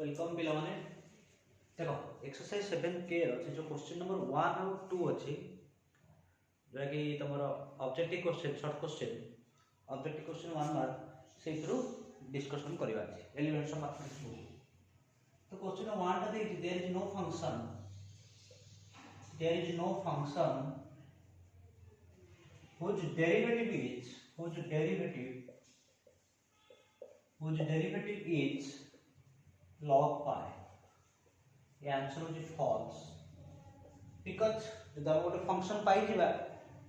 Welcome पिला माने देखो एक्सरसाइज 7K से जो क्वेश्चन नंबर 1 और 2 अच्छी जोटा कि तुम objective question short question objective question 1 mark से डिस्कशन करबा एलिमेंट्स ऑफ मैथमेटिक्स बुक। तो क्वेश्चन 1 टा देखि there is no function whose derivative is log pi। ये आंसर होची फॉल्स बिकॉज जब हम गोटे फंक्शन पाई जिबा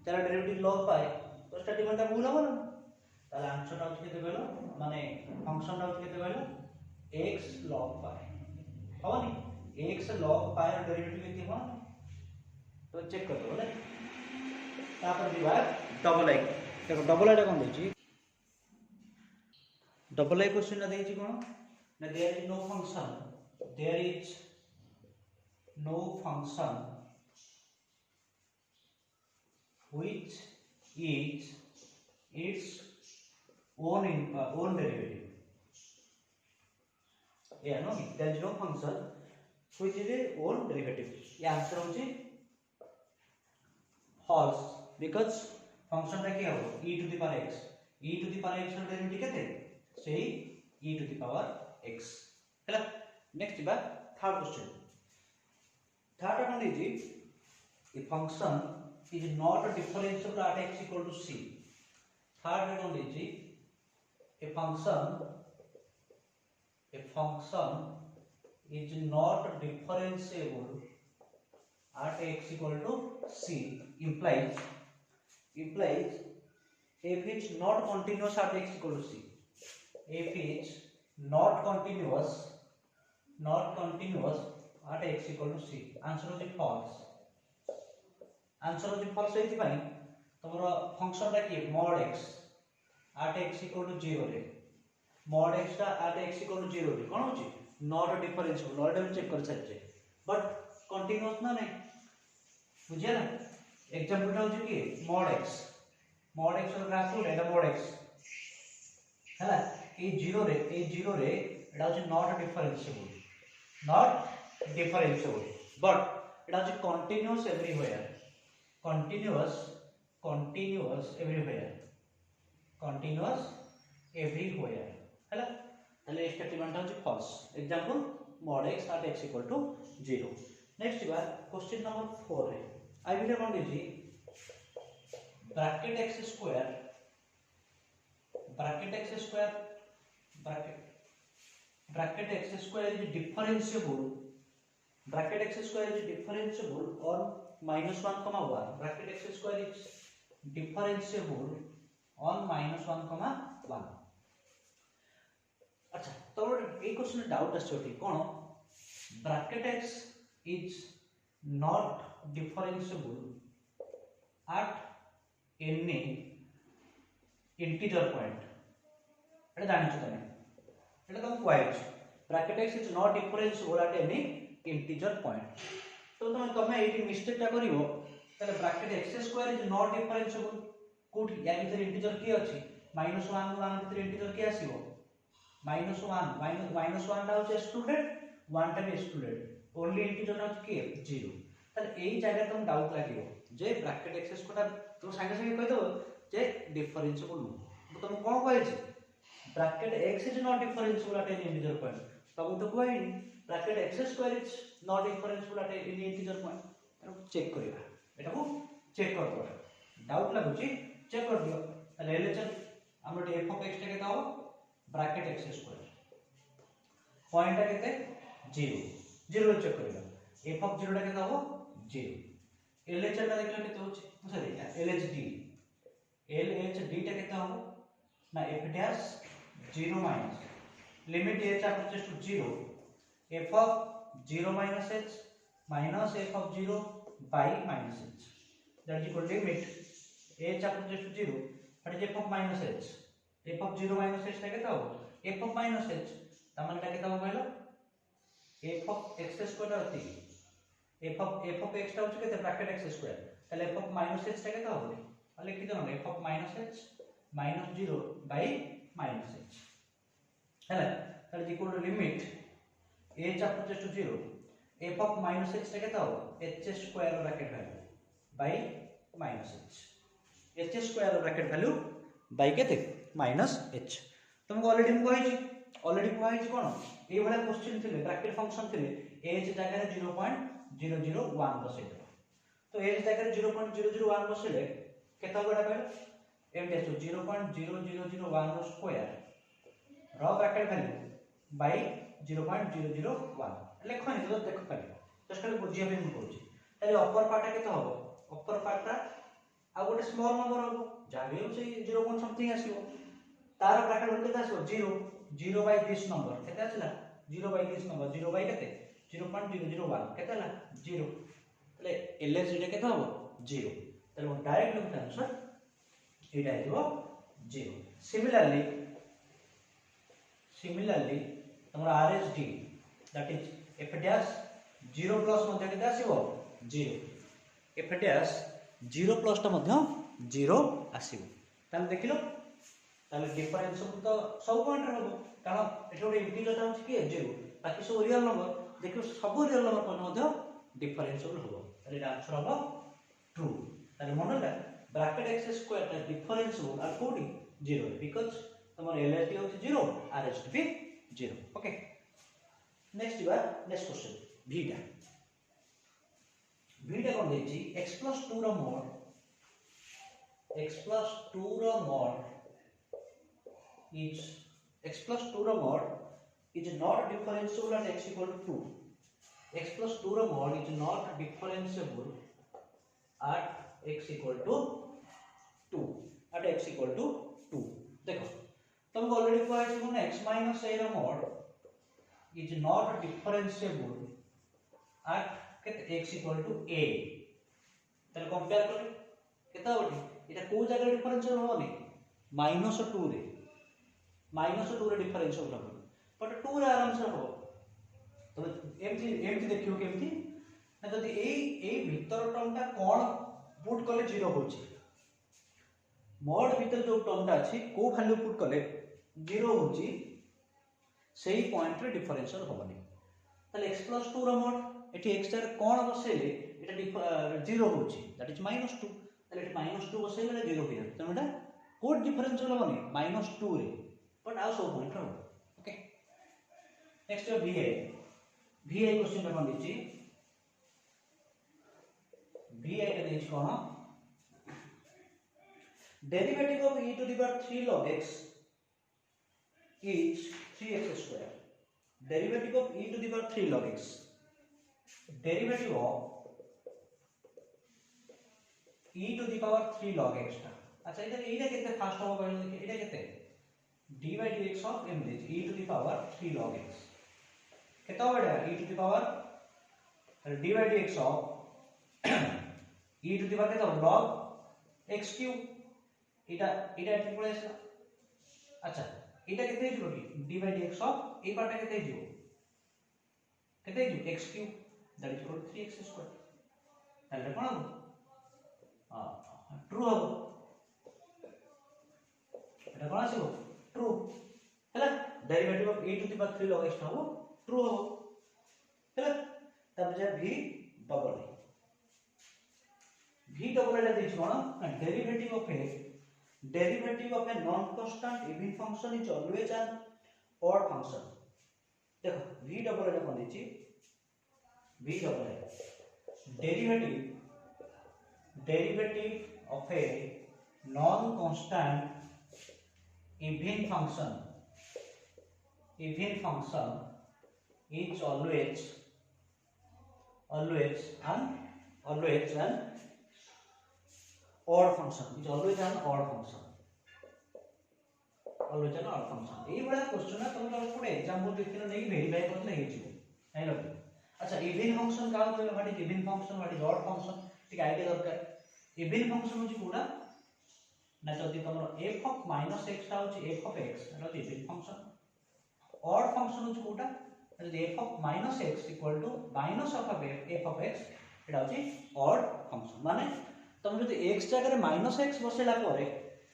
तार डेरिवेटिव log pi तो स्टेटमेंट ता भूल होबो ना ताले आंसर ता होची केते कहलो माने फंक्शन ता होची केते कहलो x log pi होबनी x log pi र डेरिवेटिव केते हो तो चेक कर दो ले तापर दिबा डबल आई देखो डबल आई कोन देची डबल आई क्वेश्चन ना देची कोन ना there is no function which is its own derivative। yeah no there is no function which is its own derivative। ये आंसर होची false because function टा क्या हो e to the power x ର डेरिवेटिव केते सेही e to the power x हैला। Next बा थर्ड क्वेश्चन थर्ड कोन देजी a function is not differentiable at x equal to c। थर्ड रे कोन देजी a function is not differentiable at x equal to c implies f is not continuous at x equal to c। f is not continuous at x equal to c answer होची false। Answer होची false एथि पई तमरो function टा की mod x at x equal to 0 रे mod x टा at x equal to 0 रे कोन होची not differentiable ऑलरेडी चेक कर सकछे बट कंटीन्यूअस ना नहीं बुझिया ना एग्जांपल टा होची की mod x रो ग्राफ रो एटा mod x हैला ए 0 रे एटा होची not differentiable but it is continuous everywhere हैला तले स्टेटमेंट होची false example mod x at x equal to 0। Next बार क्वेश्चन नंबर 4 रे आई विल कोन दिजी bracket x square is differentiable on -1, 1 bracket x square is differentiable on -1, 1। अच्छा तो ए क्वेश्चन डाउट आछोटी कोन bracket x is not differentiable at any integer point। एटा जानि छ तने एटा तुम quite bracket x is not differentiable at any integer point। तो तुम एटी मिस्टेक टा करिवो तले bracket x square is not differentiable कोठी या भीतर इंटीजर की अछि -1 1 भीतर इंटीजर की आसीबो -1 टा होचे एक्सक्लूडेड 1 टा भी एक्सक्लूडेड ओनली इंटीजर टा होचे की 0। तले एई जगह तुम डाउट लागिवो जे ब्रैकेट x स्क्वायर तुम संगे संगे कहि दो जे डिफरेंशिएबल नो तुम कोन कहै छी bracket x is not differentiable at any integer point तब तो कहै bracket x square is not differentiable at any integer point Etah check करिवा एटा को चेक कर दो डाउट लागुची चेक कर दियो ताले एलएचएन हमर f ऑफ x टा केता हो ब्रैकेट x स्क्वायर पॉइंट टा केते 0 चेक करिवा f ऑफ 0 टा केता हो 0 एलएचएन टा देखला केते होची सॉरी एलएचडी टा केता हो ना f dash 0 minus limit h approaches to 0 f of 0 minus h minus f of 0 by minus h that is equal to limit h approaches to 0 what is f of minus h f of 0 minus h टा केता हो f of minus h तमन टा केता हो कहलो f of x square होती f of x टा होचे केते ब्रैकेट x स्क्वायर ताले f of minus h टा केता हो आ लिखि दो ना f of minus h minus 0 by minus h हैला that is equal to limit h approaches to 0 f of minus h टा केता हो h square bracket value bye minus h square bracket value bye केते minus h तुमको already कहै कोन ए वाला question थिले bracket function थिले h जगह 0.001 बसै तो h जगह 0.001 बसले केता बडा कहले एम देसो 0.0001 रो स्क्वायर रो ब्रैकेट वैल्यू बाय 0.001 लेखनि तो देखो खाली जस्ट खाली बुझिया पे हम कहूची ताले अपर पार्ट केता हो अपर पार्ट आ गोटे स्मॉल नंबर हो जाबे से 0 पॉइंट समथिंग आसीबो तार bracket value केता आसीबो 0 by this number केते आसला 0 by this number 0 by केते 0.001 केते हला 0 तले LHD रे केते हो 0 तले वो डायरेक्ट लिखता आंसर एटा आइबो 0 सिमिलरली तमरा RHD that is f dash 0 plus मध्ये केते आसीबो 0 f डैश 0 प्लस टा मध्ये 0 आसीबो ताले देखिलो ताले डिफरेंस तो सब पॉइंट रे हो कारण एठो इंटीजर ता होची के 0 बाकी सब रियल नंबर देखियो सब रियल नंबर पर मध्ये डिफरेंशियल हो ताले आंसर हो ट्रू ताले मनला ब्रैकेट x स्क्वायर ता डिफरेंशियल आर कोडी 0 बिकॉज़ तमर LHD होची 0 RHD भी 0 ओके नेक्स्ट क्वेश्चन भीटा कोन देची x + 2 रो mod is x plus 2 रो mod is not differentiable at x equal to 2 x plus 2 रो mod is not differentiable at x equal to 2 at x equal to 2 देखो तुमको already पता है कि x minus a रो mod is not differentiable at x equal to a तले compare करी केता होटी एटा को जगह डिफरेंशियल होनी -2 रे -2 रे डिफरेंशियल हो बट 2 रे आराम से हो तो एमती देखियो केमती ना जदी ए भीतर टर्मटा कोन पुट कले 0 होची मॉड भीतर जो टर्मटा अछि को वैल्यू पुट कले 0 होची सेही पॉइंट रे डिफरेंशियल होबनी तले x + 2 रो मॉड एठी x रे कोन बसेले एटा 0 होची दैट इज -2 तले एठी -2 बसेले 0 हो जाय तनो एटा कोड डिफरेंशियल होबनी -2 रे बट आउ सब पॉइंट हो ओके नेक्स्ट VA क्वेश्चन रे कोन दिछि VA के दिछि कोन derivative of e to the power 3 log x is 3x square derivative of e to the power 3 log x derivative of e to the power 3 log x अच्छा इधर केते fast हो कहलो एटा केते d by dx of m is e to the power 3 log x केता बडा e to the power d by dx of e to the power केता log x cube एटा एठी पळे आसला अच्छा एटा केते हिजो कि d by dx of A part केते हिजो x cube that is equal to 3x square ताले कोन ट्रू हो एटा कोन आसीबो ट्रू हैला derivative of e to the power 3 log x हो ट्रू हो हैला तब जे v double Etah this cone derivative of a non constant even function is always an odd function देखो v double Etah cone दिछि v double derivative of a non constant even function is always an odd function is always an odd function ए बड़ा question है तुम लोग पढ़े example देखिनो नहीं verify करले हे छी नहीं लगे अच्छा इवन फंक्शन का होय what is even function what is odd function ठीक आईडिया दरकार इवन फंक्शन होची कोडा ना जदि तमरो f of -x ता होची f of x एटा होची इवन फंक्शन ऑड फंक्शन होची कोडा जदि f of -x equal to minus of f of x एटा होची ऑड फंक्शन माने तुम जदि x जगह रे -x बसेला परे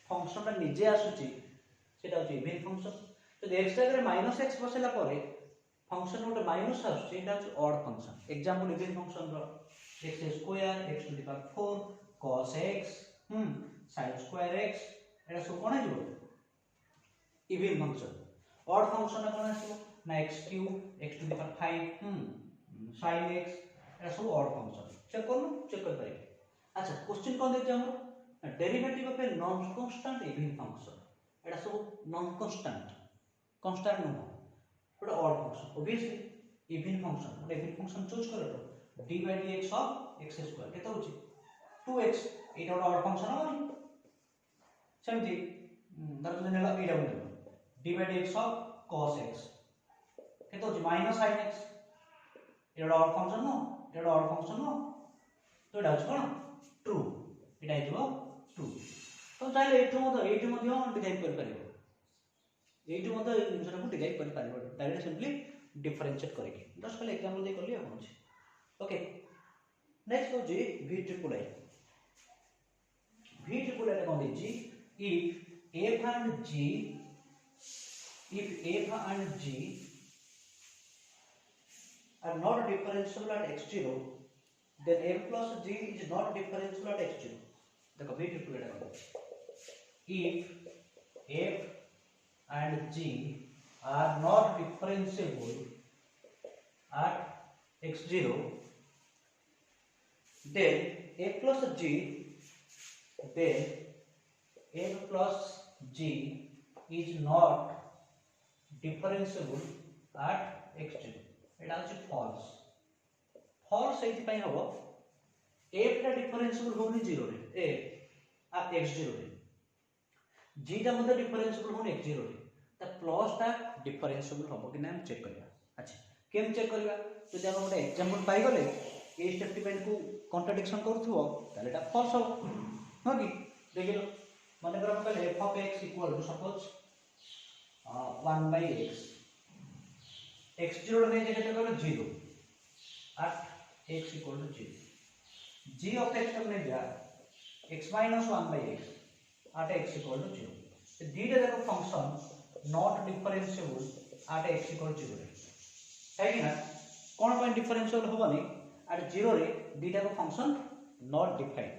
फंक्शन ता निजे आसुची सेटा होची इवन फंक्शन जदि x जगह रे -x बसेला परे फंक्शन गोटे माइनस आसटा हूँ odd function example even function x square x to the power 4 cos x sin square x एटा सब कोन आइबो इवन फंक्शन ऑड फंक्शन कोन आसीबो ना x cube x to the power 5 sin x एटा सब ऑड फंक्शन चेक कर पारे। अच्छा क्वेश्चन कोन दे हमर derivative of a non constant even function एटा सब non constant no but odd function obviously even function but even function choose करो d by dx of x square केते होची 2x एटा ऑड फंक्शन होनी सेमती धर जो नेला एटा बोल d by dx of cos x केते होची माइनस sin x एटा ऑड फंक्शन नो एटा ऑड फंक्शन नो तो एटा होची कोन ट्रू एटा हेतु ट्रू तो चाहे एठु मध्य डिजाइन कर परिबो एठु मध्य जिनिसटा को डिजाइन कर परिबो डायरेक्ट सिंपली डिफरेंशिएट करके जस्ट खाली एग्जांपल दे करली आपन छी ओके नेक्स्ट हो जी v ट्रिपल आई कोन दे जी if f and g are not differentiable at x0 then f plus g is not differentiable at x0 देखो v triple I cone if f and g are not differentiable at x0 then f plus g is not differentiable at x0 एटा होची false एथि पई हबो f टा differentiable होनी 0 रे ए आ x0 रे g टा मते डिफरेंशिएबल होनी x0 रे त प्लस टा डिफरेंशिएबल हबो कि ना हम चेक करबा। अच्छा केम चेक करबा तो जब हम एग्जांपल पाई गले ए स्टेटमेंट को कॉन्ट्रडिक्शन करथुओ ताले एटा फॉल्स हो हो कि देखिलो माने कर हम कहले f of x equal to suppose 1 by x x0 रे जे केते कहलो 0 at x equal to 0 g of x हमने दिया x minus 1 by x at x equal to 0 तो दीटा देखो function not differentiable at x equal to 0 है कि ना कोन पॉइंट डिफरेंशिएबल होबनी at 0 रे दीटा को फंक्शन नॉट डिफाइंड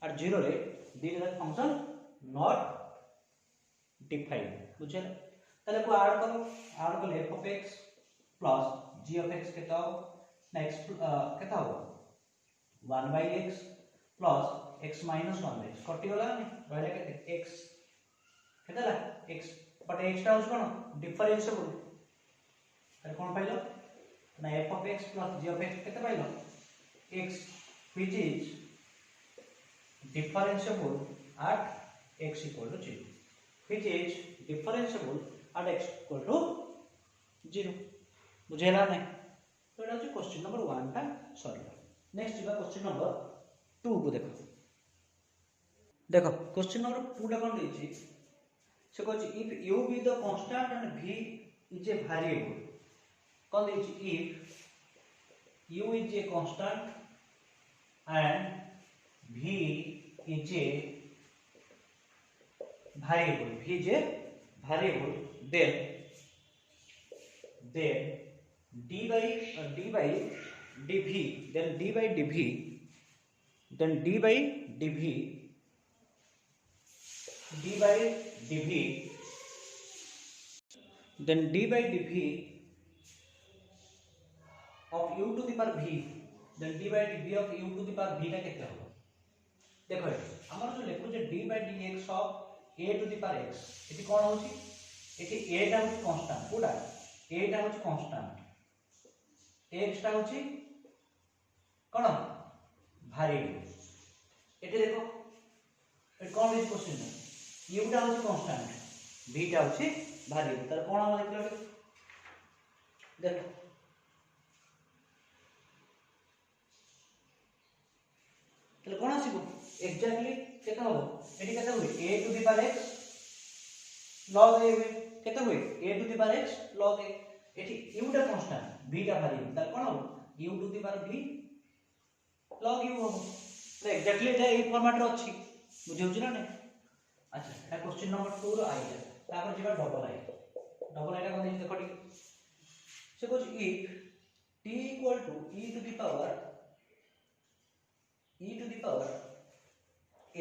at 0 रे दीटा का फंक्शन नॉट डिफाइंड बुझे ताले को ऐड करो f of x plus g of x केता हो नेक्स्ट केता हो 1 by x plus x minus 1 by x कटि गला रहले केते x केतला x बट x टा कोन डिफरेंशिएबल ताले कोन पाइलो ना f of x plus g of x केते pilo x which is differentiable at x equal to 0 which is differentiable at x equal to 0 बुझेला नै तो एटा क्वेश्चन नंबर 1 टा sorry next जीवा question number 2 को देखो क्वेश्चन नंबर 2 टा कोन देछि से कहछि if u be the constant and v is a variable कोन देछि if u is a constant and v is a variable then d by dv then d by dv then d by dv then d by dv of u to the power v then d by dv of u to the power v टा केते हो देखो हमर जो लिखु जे d by dx of a to the power x एटी कोन होची एटी a टा होची कांस्टेंट कोडा a टा होची कांस्टेंट x टा होची कोन वेरिएबल एटी देखो एट कोन इज क्वेश्चन u टा होची कांस्टेंट v टा होची वेरिएबल तर कोन हम देखलो देखो तले कोन आसीबो एक्जेक्टली केता हो एटी केता होय a to the power x log a केता होय a to the power x log a eighty u टा कांस्टेंट v टा वेरिएबल त कोन हो u to the power v log u हो तो एक्जेक्टली एटा ए फॉर्मेट रे अछि बुझियौ छी ना नै। अच्छा एटा क्वेश्चन नंबर 2 रो आइला तापर जेबा डबल आई टा कोन देखि देखो टी से कौन if t equal to e to the power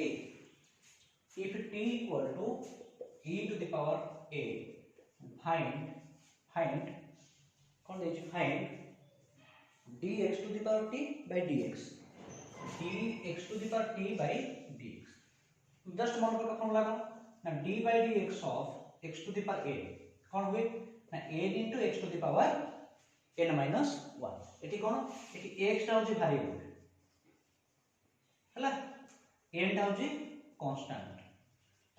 a, if t equal to e to the power a, find कौन देछि find dx to the power t by dx, dx to the power t by dx. Just मन को कौन लागो ना d by dx of x to the power a कौन हुए ना a into x to the power n minus 1. एठी कौन एठी x टा होची वेरिएबल हला n टा होची कांस्टेंट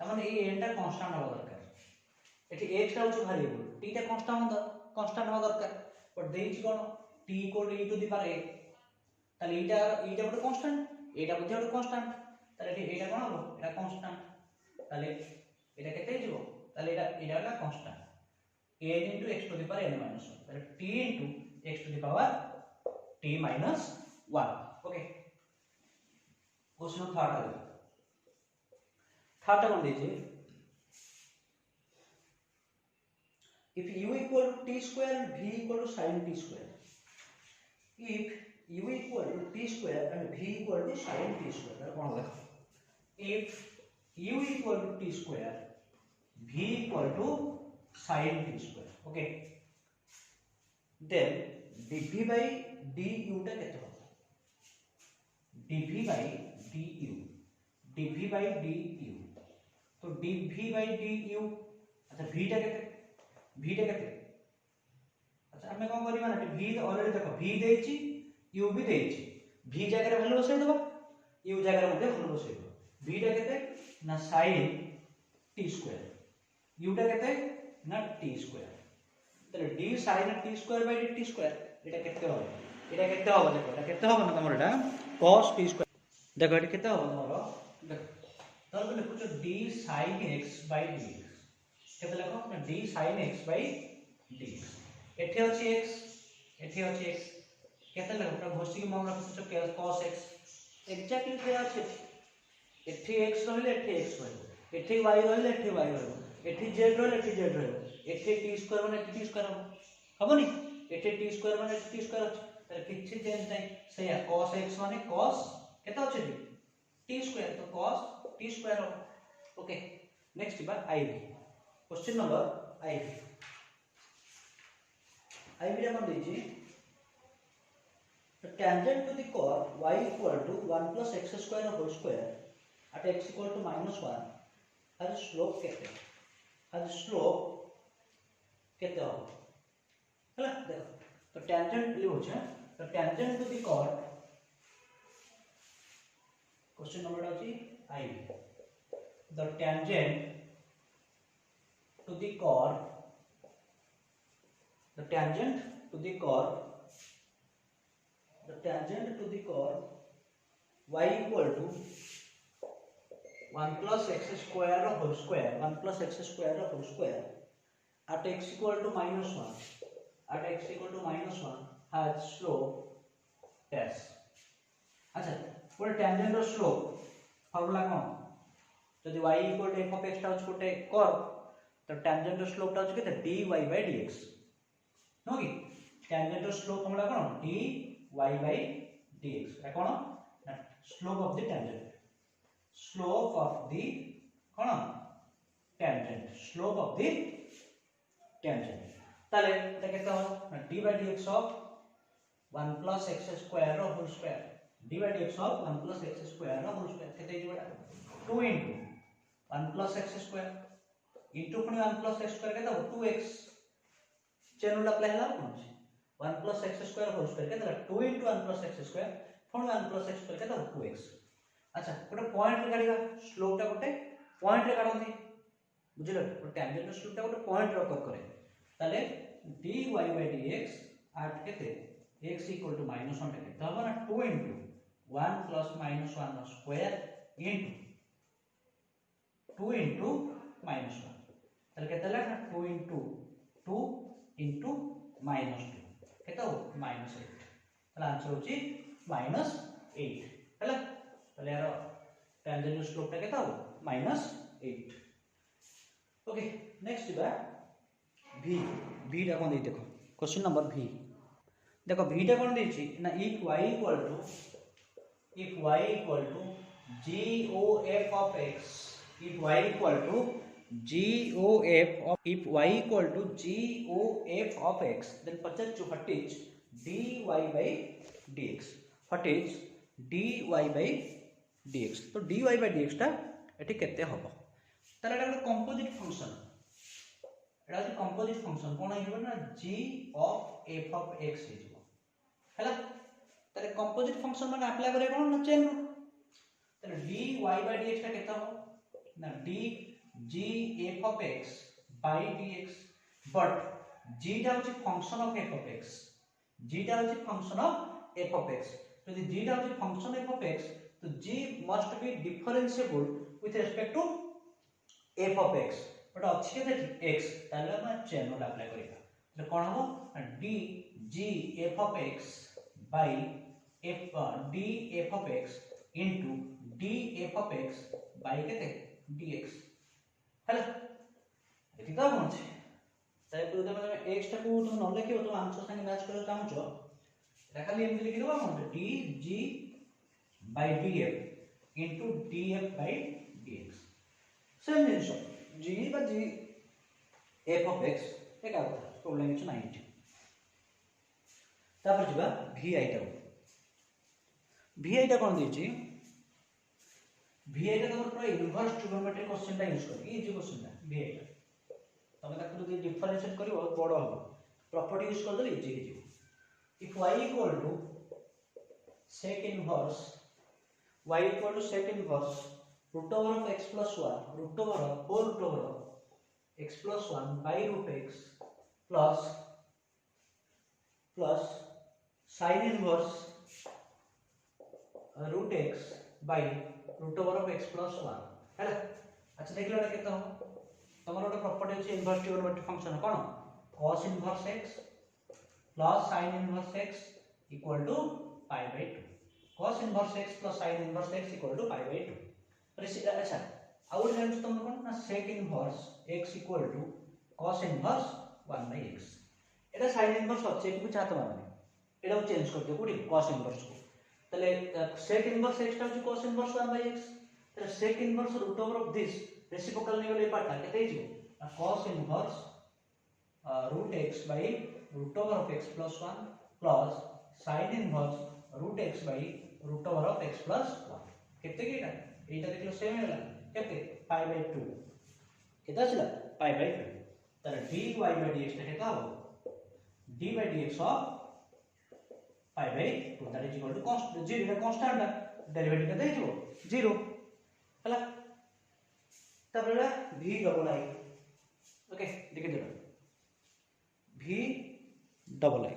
त माने ए n टा कांस्टेंट होबा दरकार एठी x टा होची वेरिएबल t टा कांस्टेंट होबा दरकार बट देइछि कोन t equal e to the power a ताले ईटा गोटे कांस्टेंट एटा मध्ये गोटे कांस्टेंट ताले एठी एटा कोन हो एटा कांस्टेंट ताले एटा केते हिजो ताले एटा वाला constant n into x to the power n minus 1 ताले t into x to the power t minus 1. Okay question third कौन दीजिए if u equal to t square and v equal to sin t square, if u equal to t square and v equal to sin t square ताले कौन देखो if u equal to t square v equal to sin t square, okay, then dv by du टा केते हो dv by du तो dv by du अच्छा v टा केते अच्छा हमें कोन करबा ना v ऑलरेडी देखो v देछि u भी देछि v जगह रे वैल्यू बसै देबा u जगह रे मध्ये वैल्यू बसै देबा v टा केते ना sin t square u टा केते ना t square तले d sin t square by dt square एटा केते हो देखो एटा केते हो ना तमर एटा cos t square देखो एटा केते हो तमरो देखो तर को लिखुछ d sin x by dx केते लिखो ना d sin x by dx एठी अछि x केते लिखो पूरा घोषी के मन रखुछ cos x एक्जेक्टली से अछि एठी x रहले एठी x रहले एठी y रहले एठी y रहले एठी z रहले एठी z रहले एठी t स्क्वायर माने t स्क्वायर हबनी एठी t स्क्वायर माने t स्क्वायर अछि त किछि चेंज नै सया cos x माने cos केते अछि t स्क्वायर तो cos t स्क्वायर हो. ओके नेक्स्ट बा iv क्वेश्चन नंबर iv रे हम देछि the tangent to the chord y equal to 1 plus x square whole square at x equal to minus 1 has a slope केते हो हला देखो तो tangent ये हो छै तो tangent to the chord question number अछि iv the tangent to the chord y equal to 1 plus x square whole square at x equal to minus 1 has slope dash. अच्छा पूरा tangent रो slope फार्मूला कोन जदि y equal to f of x टा होछ कोटे curve तो tangent रो slope टा होछ केते dy by dx नो कि tangent रो slope फार्मूला कोन dy by dx ए कोन slope of the tangent ताले एटा केते हो dy by dx of 1 plus x square whole square dy by dx of 1 plus x square whole square केते जेबा 2 into 1 plus x square into 1 plus x square केते हो 2x chain ला apply हला कोन 1 plus x square whole square केते 2 into 1 plus x square पुणी 1 plus x square केते हो 2x. अच्छा गोटे पॉइंट रे काढिबा स्लोप टा गोटे पॉइंट रे काढंती बुझिलो गोटे टेंजेंट रो स्लोप टा गोटे पॉइंट रे कर करे ताले dy by dx at केते x equal to -1 टा केते हबो ना 2 into 1 plus -1 square into 2 into -1 ताले केते ला 2 into 2 into -2 केते हो -8 ताले आंसर होची -8 हला ताले यार टेंजेंट स्लोप टा केते हो -8. ओके नेक्स्ट बा v टा कोन दे देखो क्वेश्चन नंबर भी देखो भीटा कौन देछि ना if y equal to GOF of x if y equal to GOF of if y equal to GOF of x then Pachar what is dy by dx what is dy by dx तो dy by dx टा एठी केते हबो ताले एटा composite function एटा होची composite function कोन हेबो ना g of f of x हेबो हैला ताले कंपोजिट फंक्शन माने अप्लाई करे कोन ना चेन ताले dy by dx टा केते हबो ना d g f of x by dx but g टा होची function of f of x g टा होची function of f of x यदि g टा होची फंक्शन f of x तो g must be differentiable with respect to f of x but अच्छी के x ताले हम चेन रूल अप्लाई करिया तो कोन हो d g f of x by f d f of x into d f of x by केते dx हैला एति तो कोन छै ताई पर तमे x टा को तुम न लिखियो तो आंसर संगे मैच करे चाहूचो एटा खाली एमति लिखि देबा कोन d g by df into df by dx same जिंसो g by g f of x एका प्रॉब्लम किछ नाही तापर जिबा vi टा vi टा कोन देछि vi टा तमर पूरा इनवर्स ट्रिगोनोमेट्रिक क्वेश्चन टा यूज कर इजी क्वेश्चन टा vi टा तमे ताकू जदि डिफरेंशिएट करिवो बड़ हो प्रॉपर्टी यूज कर दले इजी हे if y equal to sec inverse root over of x plus 1 root over of whole root over of x plus 1 by root x plus sin inverse root x by root over of x plus 1 है अच्छा देख लो केते हो तमरो ଗୋଟେ property अछि inverse trigonometric function cone cos inverse x plus sin inverse x equal to pi by 2 cos inverse x plus sin inverse x equal to pi by 2 अच्छा out help तुम कोन ना sec inverse x equal to cos inverse 1 by x Etah sin inverse अछि एकु चाहत माने एटा को change कर दे कोडी cos inverse को तले sec inverse x टा अछि cos inverse 1 by x तले sec inverse root over of this reciprocal ने वाले पार्ट केते हिजो cos inverse root x by root over of x plus 1 plus sin inverse root x by root over of x plus 1 केते केटा एटा देखलो same होला केते pi by 2 केता छला pi by 2 तर dy by dx ता केता हो d by dx of pi by 2 that is equal to constant 0 रे कांस्टेंट डेरिवेटिव केते हिजो 0 हला तबला v डबल i ओके देखि देलो v डबल i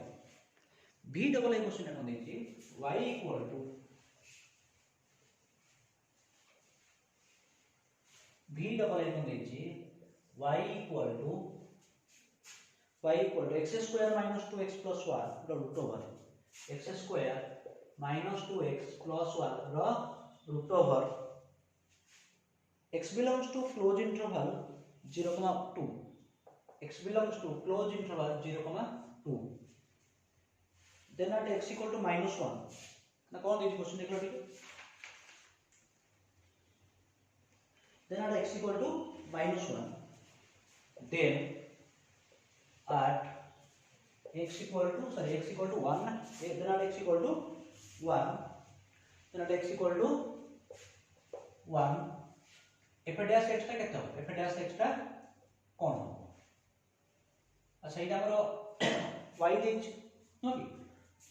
क्वेश्चन कोन देछि y equal to v double i कोन देछि y equal to x square minus 2x plus 1 root over x square minus 2x plus 1 root over x belongs to closed interval 0,2 x belongs to closed interval 0,2 then at x equal to minus 1 ना कौन देछि question देखलो ठीक then at x equal to minus 1 then at x equal to 1 then at x equal to 1 then at x equal to 1 f dash x टा केते हो f dash x टा कोन हो अच्छा एटा हमरो y देछ नो कि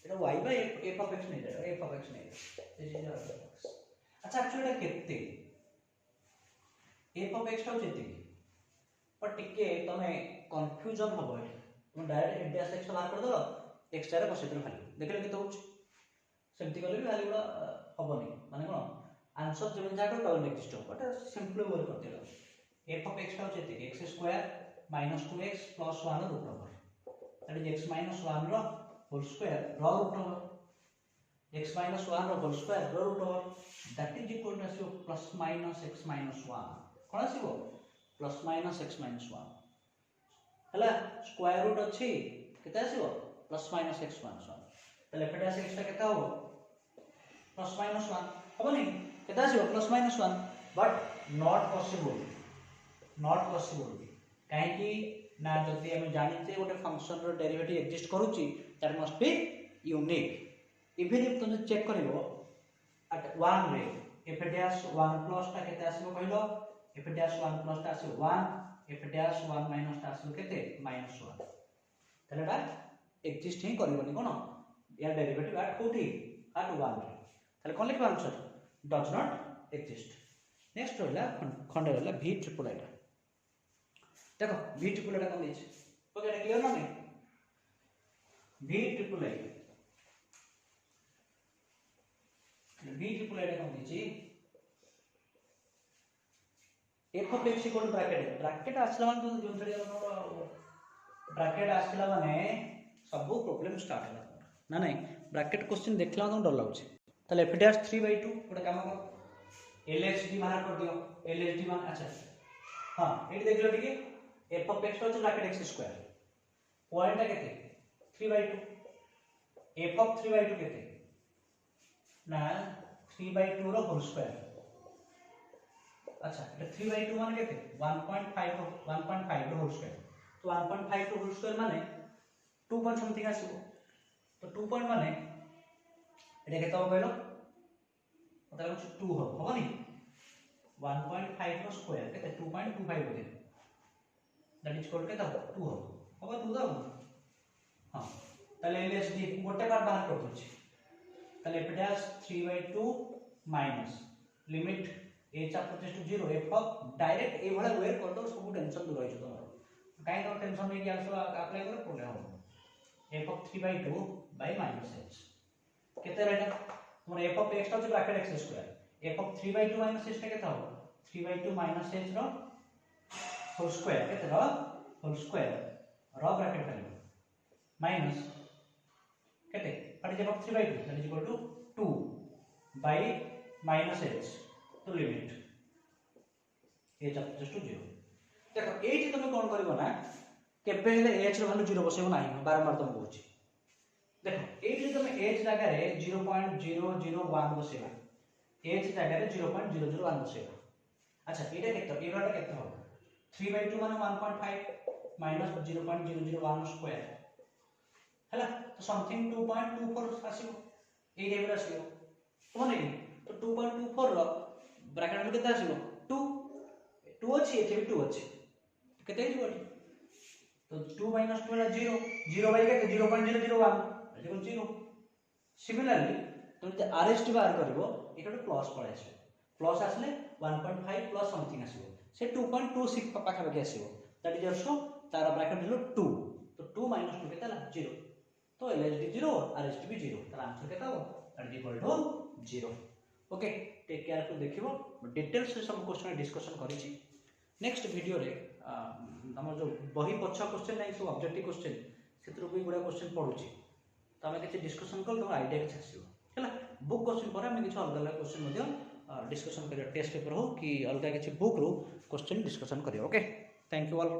एटा y by f of x नहीं दे f of x नहीं दे अच्छा एक्चुअली एटा केते f of x टा होते पर टिके तमे कंफ्यूजन हबो तुम डायरेक्ट f dash x बाहर कर दो x टा रे बसेतर खाली देखले केते होछ सेमति गले भी खाली बड़ा हबो नहीं माने कोन आंसर जेमन जाको डबल एक्सिस्ट हो बट सिंपल वे कर देलो f of x टा होते x square minus 2x plus 1 root over that is x minus 1 रो whole square raw root over x minus 1 रो whole square raw root over that is equal to plus minus x minus 1 कोन आसीबो plus minus x minus 1 हला square root अछि केते आसीबो plus minus x minus 1 तले एफएडीएस x टा केते हो प्लस माइनस 1 हबनी केते आसीबो plus minus 1 but not possible काहे कि ना जदि हम जानिचे गोटे फंक्शन रो डेरिवेटिव एग्जिस्ट करूची that must be unique even if तुम चेक करिवो at 1 रे एफएडीएस 1 प्लस टा केते आसीबो कहलो एफएडीएस 1 प्लस टा आसीबो 1 एफएडीएस 1 माइनस टा आसीबो केते -1 तले ता एग्जिस्ट ही करबनी कोन या डेरिवेटिव एट कोठी at 1 रे तले कोन लिखबा answer does not exist next रहला खंडे रहला v ट्रिपल आई देखो v ट्रिपल आई कोन दिछ ओके एटा क्लियर ना नहीं v ट्रिपल आई कोन दिछि f of x equal bracket आसला माने तो जोन थडी ब्रैकेट आसला माने सब प्रॉब्लम स्टार्ट होला ना नहीं ब्रैकेट क्वेश्चन देखला तो डर लागुछि तले एफडीएस 3/2 गोटे काम कर एलएचडी बाहर कर दियो एलएचडी मान अच्छा हां एटी देख लो ठीक है f of x होछ ब्रैकेट x स्क्वायर पॉइंट है केते 3/2 f of 3/2 केते ना 3/2 रो होल स्क्वायर अच्छा ये 3/2 माने केते 1.5 रो होल स्क्वायर तो 1.5 रो होल स्क्वायर माने 2 पॉइंट समथिंग आसीबो तो 2 पॉइंट माने एटा केते हो कहलो मतलब 2 हो हबनी 1.5 रो स्क्वायर केते 2.25 होते दैट इज इक्वल केते 2 हो हबो 2 दाও हां ताले एलएसडी गोटे बार बाहर कर दोछि ताले एफडीएस 3/2 माइनस लिमिट a चाप्टर टू 0 f डायरेक्ट ए भला वे कर दो सब टेंशन दूर होइछ तमरो काई तो टेंशन नै कि आसो अप्लाई कर प्रॉब्लम हो f of 3/2 by minus h केते रहता तुम f of x ता bracket x square f of 3/2 minus h ता केता हो 3/2 minus h रो होल स्क्वायर केते रो होल स्क्वायर रो ब्रैकेट वैल्यू माइनस केते what is f of 3/2 that is equal to 2 by minus h तो लिमिट a जस्ट टू 0 देखो एठी तुम कोन करबो ना केबे हेले h रो वैल्यू 0 बसेबो नाही बारंबार तुम कहूची देखो एठी तुम h जगह रे 0.001 बसेबा h जगह रे 0.001 बसेबा अच्छा एटा केतो एटा केतो हो 3/2 माने 1.5 माइनस 0.001 स्क्वायर हैला तो समथिंग 2.24 आसीबो ए लेवल आसीबो कोन नै तो 2.24 रो ब्रैकेट में केते आसीबो 2 अछि एथे भी 2 अछि केते हिबो तो 2 minus 2 ला 0 0 बाय केते 0.001 देखो 0 सिमिलरली तुम जे आरएसटी बाहर करबो एटा प्लस पळे आसीबो प्लस आसले 1.5 प्लस समथिंग आसीबो से 2.26 पाखा पाखा आसीबो दैट इज आल्सो तार ब्रैकेट हलो 2 तो 2 minus 2 केते ला 0 तो एलएचडी 0 आरएसटी भी 0 तार आंसर केता हो that is equal to 0 okay take care टू देखिबो डिटेल्स से सब क्वेश्चन डिस्कशन करिछि नेक्स्ट वीडियो रे हमर जो बही पछा क्वेश्चन नै सब ऑब्जेक्टिव क्वेश्चन सेतरो भी गुडा क्वेश्चन पढुछि त हम किछि डिस्कशन कर तो आईडिया किछि आसीबो हला बुक क्वेश्चन पर हम किछि अलग अलग क्वेश्चन मध्ये डिस्कशन करियो टेस्ट पेपर हो कि अलग किछि बुक रो क्वेश्चन डिस्कशन करियो ओके थैंक यू ऑल